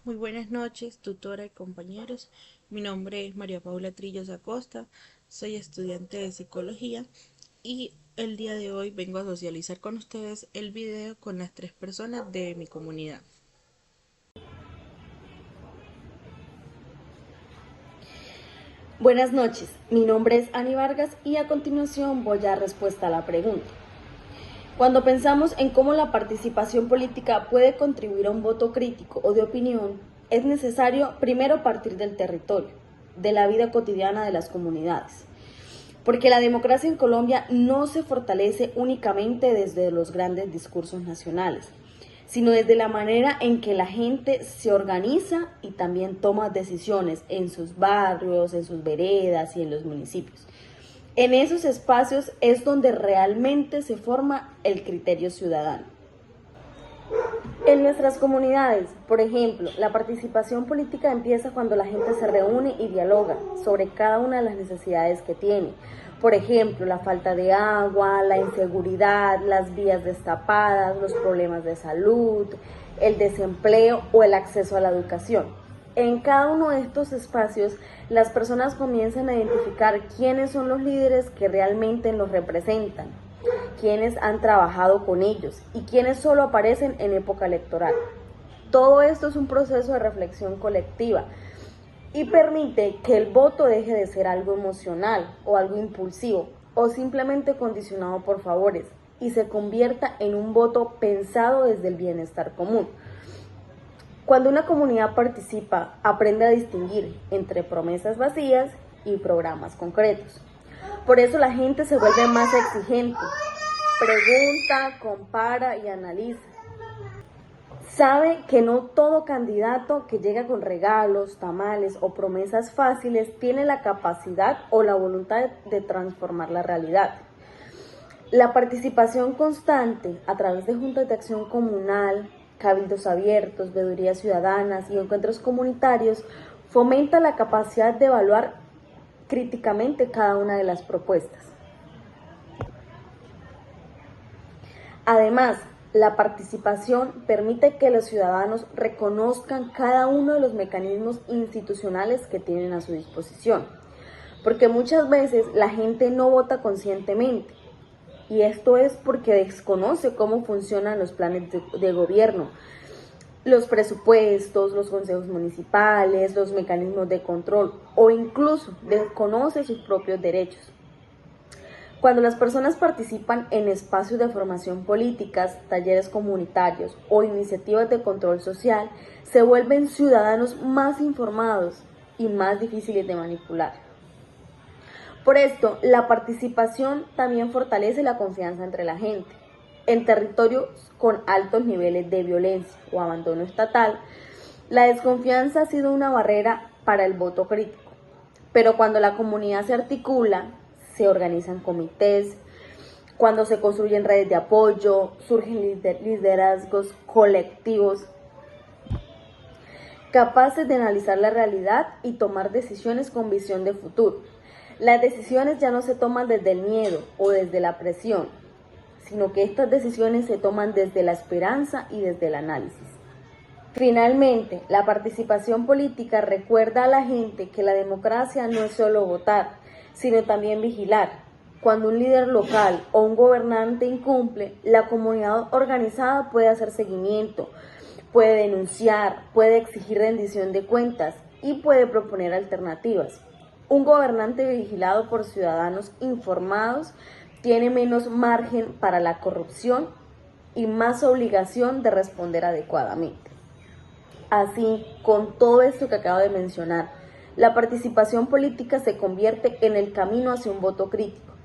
Muy buenas noches, tutora y compañeros. Mi nombre es María Paula Trillos Acosta, soy estudiante de psicología y el día de hoy vengo a socializar con ustedes el video con las 3 personas de mi comunidad. Buenas noches, mi nombre es Ani Vargas y a continuación voy a dar respuesta a la pregunta. Cuando pensamos en cómo la participación política puede contribuir a un voto crítico o de opinión, es necesario primero partir del territorio, de la vida cotidiana de las comunidades. Porque la democracia en Colombia no se fortalece únicamente desde los grandes discursos nacionales, sino desde la manera en que la gente se organiza y también toma decisiones en sus barrios, en sus veredas y en los municipios. En esos espacios es donde realmente se forma el criterio ciudadano. En nuestras comunidades, por ejemplo, la participación política empieza cuando la gente se reúne y dialoga sobre cada una de las necesidades que tiene. Por ejemplo, la falta de agua, la inseguridad, las vías destapadas, los problemas de salud, el desempleo o el acceso a la educación. En cada uno de estos espacios, las personas comienzan a identificar quiénes son los líderes que realmente los representan, quienes han trabajado con ellos y quienes solo aparecen en época electoral. Todo esto es un proceso de reflexión colectiva y permite que el voto deje de ser algo emocional o algo impulsivo o simplemente condicionado por favores y se convierta en un voto pensado desde el bienestar común. Cuando una comunidad participa, aprende a distinguir entre promesas vacías y programas concretos. Por eso la gente se vuelve más exigente, pregunta, compara y analiza. Sabe que no todo candidato que llega con regalos, tamales o promesas fáciles tiene la capacidad o la voluntad de transformar la realidad. La participación constante a través de juntas de acción comunal, cabildos abiertos, veedurías ciudadanas y encuentros comunitarios fomenta la capacidad de evaluar críticamente cada una de las propuestas. Además, la participación permite que los ciudadanos reconozcan cada uno de los mecanismos institucionales que tienen a su disposición, porque muchas veces la gente no vota conscientemente, y esto es porque desconoce cómo funcionan los planes de gobierno, los presupuestos, los consejos municipales, los mecanismos de control o incluso desconoce sus propios derechos. Cuando las personas participan en espacios de formación políticas, talleres comunitarios o iniciativas de control social, se vuelven ciudadanos más informados y más difíciles de manipular. Por esto, la participación también fortalece la confianza entre la gente. En territorios con altos niveles de violencia o abandono estatal, la desconfianza ha sido una barrera para el voto crítico. Pero cuando la comunidad se articula, se organizan comités, cuando se construyen redes de apoyo, surgen liderazgos colectivos capaces de analizar la realidad y tomar decisiones con visión de futuro. Las decisiones ya no se toman desde el miedo o desde la presión, sino que estas decisiones se toman desde la esperanza y desde el análisis. Finalmente, la participación política recuerda a la gente que la democracia no es solo votar, sino también vigilar. Cuando un líder local o un gobernante incumple, la comunidad organizada puede hacer seguimiento, puede denunciar, puede exigir rendición de cuentas y puede proponer alternativas. Un gobernante vigilado por ciudadanos informados tiene menos margen para la corrupción y más obligación de responder adecuadamente. Así, con todo esto que acabo de mencionar, la participación política se convierte en el camino hacia un voto crítico,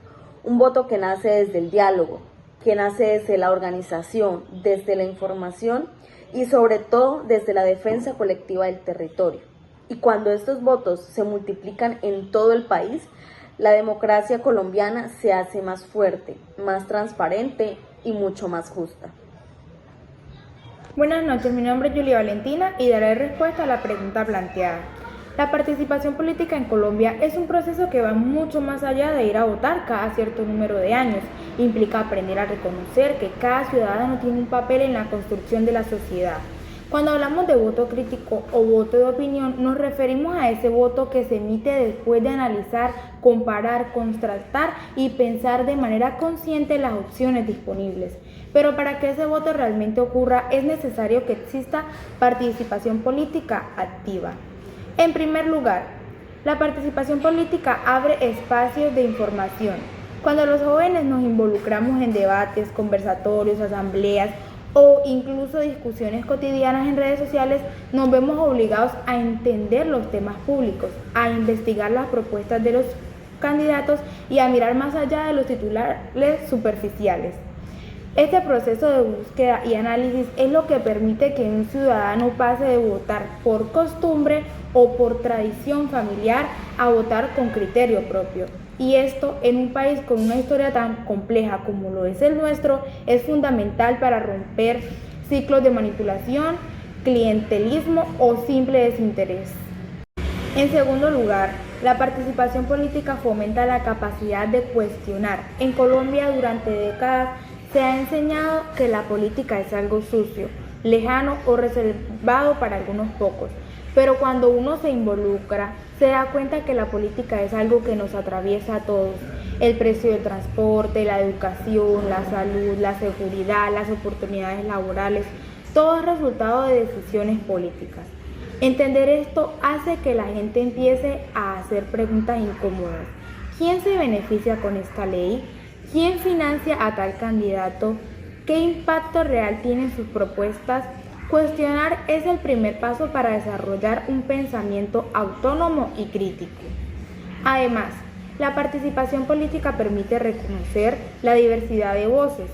un voto que nace desde el diálogo, que nace desde la organización, desde la información y sobre todo desde la defensa colectiva del territorio. Y cuando estos votos se multiplican en todo el país, la democracia colombiana se hace más fuerte, más transparente y mucho más justa. Buenas noches, mi nombre es Julia Valentina y daré respuesta a la pregunta planteada. La participación política en Colombia es un proceso que va mucho más allá de ir a votar cada cierto número de años. Implica aprender a reconocer que cada ciudadano tiene un papel en la construcción de la sociedad. Cuando hablamos de voto crítico o voto de opinión, nos referimos a ese voto que se emite después de analizar, comparar, contrastar y pensar de manera consciente las opciones disponibles. Pero para que ese voto realmente ocurra es necesario que exista participación política activa. En primer lugar, la participación política abre espacios de información. Cuando los jóvenes nos involucramos en debates, conversatorios, asambleas o incluso discusiones cotidianas en redes sociales, nos vemos obligados a entender los temas públicos, a investigar las propuestas de los candidatos y a mirar más allá de los titulares superficiales. Este proceso de búsqueda y análisis es lo que permite que un ciudadano pase de votar por costumbre o por tradición familiar a votar con criterio propio. Y esto, en un país con una historia tan compleja como lo es el nuestro, es fundamental para romper ciclos de manipulación, clientelismo o simple desinterés. En segundo lugar, la participación política fomenta la capacidad de cuestionar. En Colombia, durante décadas, se ha enseñado que la política es algo sucio, lejano o reservado para algunos pocos. Pero cuando uno se involucra, se da cuenta que la política es algo que nos atraviesa a todos. El precio del transporte, la educación, la salud, la seguridad, las oportunidades laborales, todo es resultado de decisiones políticas. Entender esto hace que la gente empiece a hacer preguntas incómodas. ¿Quién se beneficia con esta ley? ¿Quién financia a tal candidato? ¿Qué impacto real tienen sus propuestas? Cuestionar es el primer paso para desarrollar un pensamiento autónomo y crítico. Además, la participación política permite reconocer la diversidad de voces.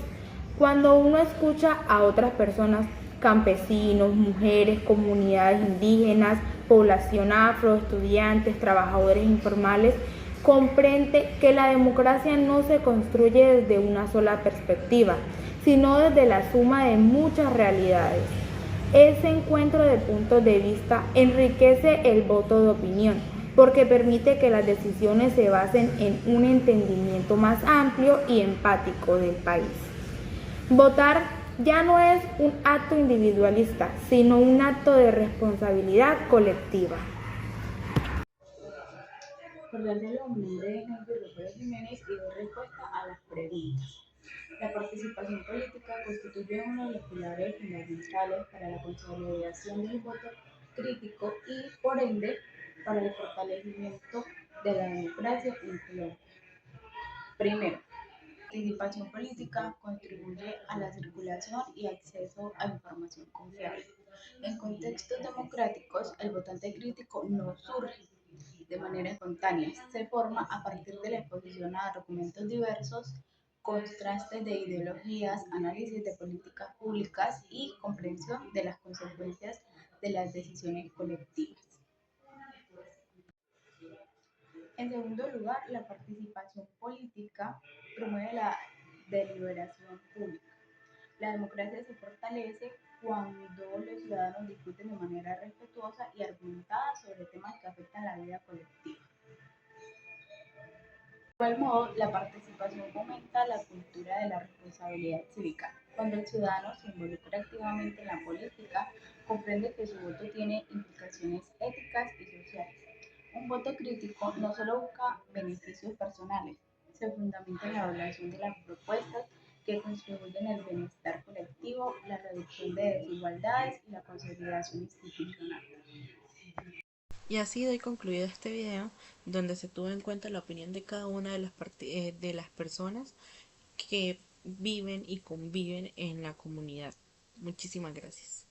Cuando uno escucha a otras personas, campesinos, mujeres, comunidades indígenas, población afro, estudiantes, trabajadores informales, comprende que la democracia no se construye desde una sola perspectiva, sino desde la suma de muchas realidades. Ese encuentro de puntos de vista enriquece el voto de opinión, porque permite que las decisiones se basen en un entendimiento más amplio y empático del país. Votar ya no es un acto individualista, sino un acto de responsabilidad colectiva. Por darle la nombre de Henry López Jiménez y doy respuesta a las preguntas. La participación política constituye uno de los pilares fundamentales para la consolidación del voto crítico y, por ende, para el fortalecimiento de la democracia en Colombia. Primero, la participación política contribuye a la circulación y acceso a información confiable. En contextos democráticos, el votante crítico no surge de manera espontánea, se forma a partir de la exposición a documentos diversos, contrastes de ideologías, análisis de políticas públicas y comprensión de las consecuencias de las decisiones colectivas. En segundo lugar, la participación política promueve la deliberación pública. La democracia se fortalece cuando los ciudadanos discuten de manera respetuosa y argumentada sobre temas que afectan la vida colectiva. De igual modo, la participación fomenta la cultura de la responsabilidad cívica. Cuando el ciudadano se involucra activamente en la política, comprende que su voto tiene implicaciones éticas y sociales. Un voto crítico no solo busca beneficios personales, se fundamenta en la evaluación de las propuestas que contribuyen al bienestar colectivo, la reducción de desigualdades y la consolidación institucional. Y así doy concluido este video donde se tuvo en cuenta la opinión de cada una de las personas que viven y conviven en la comunidad. Muchísimas gracias.